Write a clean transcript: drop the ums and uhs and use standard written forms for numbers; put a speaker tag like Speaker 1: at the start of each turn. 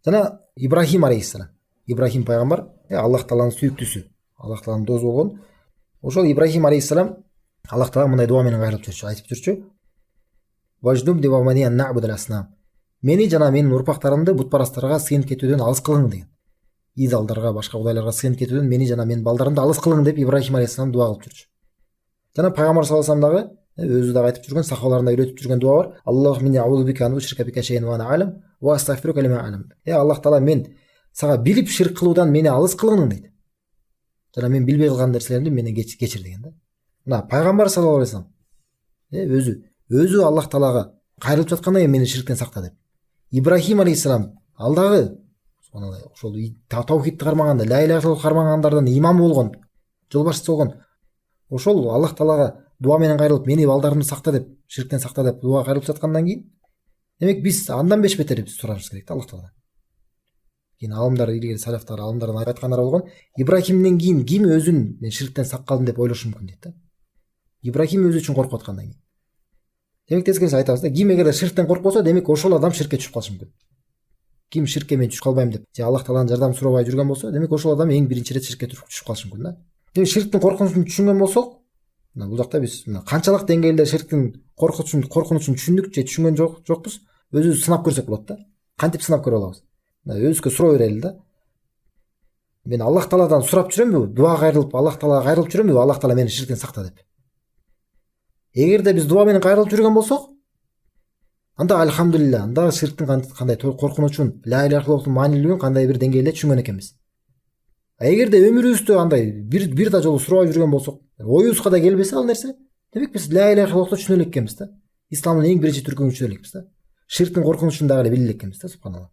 Speaker 1: жана Ибрахим алейхиссалам. Ибрахим пайгамбар Аллах Тааланын сүйүктүүсү, Аллах Тааланын досу болгон. Ошол Ибрахим алейхиссалам Аллах Таала мындай дуа менен кайрылып жүрчү, айтып жүрчү. Важдубди ва мани ан набудал аснам. Мени жана менин урпактарымды бутпарастарга сыйынып кетүүдөн алыс кылың деген. Идалдарга, башка кудайларга сыйынып кетүүдөн мени жана менин балдарымды алыс кылың деп Ибрахим алейхиссалам дуа кылып жүрчү. Жана пайгамбар саллаллаху алейхи вассалам дагы өзү дагы айтып жүргөн, сахабаларына үйрөтүп жүргөн дуа бар. Аллахумма инни аузу бика ан ушрика бика шейъан ва ана алам ва астагфирука лима алам. Аллах Таала, мен сага билип ширк кылуудан мени алыс кылгың дейт. Жана мен билбей кылган нерселеримди менен кечир деген да. Мына пайгамбар саллаллаху алейхи вассалам өзү Аллах Таалага кайрылып жатканда мени ширктен сакта деп. Ибрахим алейхиссалам ал дагы ошол таухидти кармаганда, ла иляха иллаллах кармагандардан имам болгон, жол башчысы болгон. Ошол Аллах Таалага дуа менен кайрылып, мени балдарымды сакта деп, ширктен сакта деп дуа кайрылып жаткандан кийин, демек биз андан беш бетер биз сурашыбыз керек да Аллах Тааладан. Кийин алымдар, илгери салафтар, алымдардан айткандар болгон, Ибрахимден кийин ким өзүн мен ширктен сак калдым деп ойлошу мүмкүн дейт да. Ибрахим өзү үчүн коркуп аткандан кийин. Демек тескерисин айтабыз да, ким эгерде ширктен коркпосо, демек ошол адам ширкке түшүп калышы мүмкүн. Ким ширкке мен түшүп калбайм деп, же Аллах Тааланын жардамын сурабай жүргөн болсо, демек ошол адам эң биринчи ирет ширкке түшүп калышы мүмкүн да. Демек ширктин коркунучун түшүнгөн болсок, бул жакта биз канчалык деңгээлде ширктин коркунучун түшүндүк же түшүнгөн жокпуз, өзүбүз сынап көрсөк болот да. Кантип сынап көрө алабыз? Өзүбүзгө суроо берели да. Мен Аллах Тааладан сурап жүрөмбү, дуа кайрылып, Аллах Таалага кайрылып жүрөмбү, Аллах Таала мени ширктен сакта деп. Эгерде биз дуа менен кайрылып жүргөн болсок, анда альхамдулилла, анда ширктин кандай коркунучун, ла иляха иллаллахтын маанилүүлүгүн кандай бир деңгээлде түшүнгөн экенбиз. Эгерде өмүрүбүздө андай бир да жолу сурабай жүргөн болсок, оюбузга да келбесе ал нерсе, демек биз ла иляха иллаллахты түшүнө элек экенбиз да. Исламдын эң биринчи түркүн түшүнө элекпиз да. Ширктин коркунучун дагы эле биле элекпиз да, субханалла.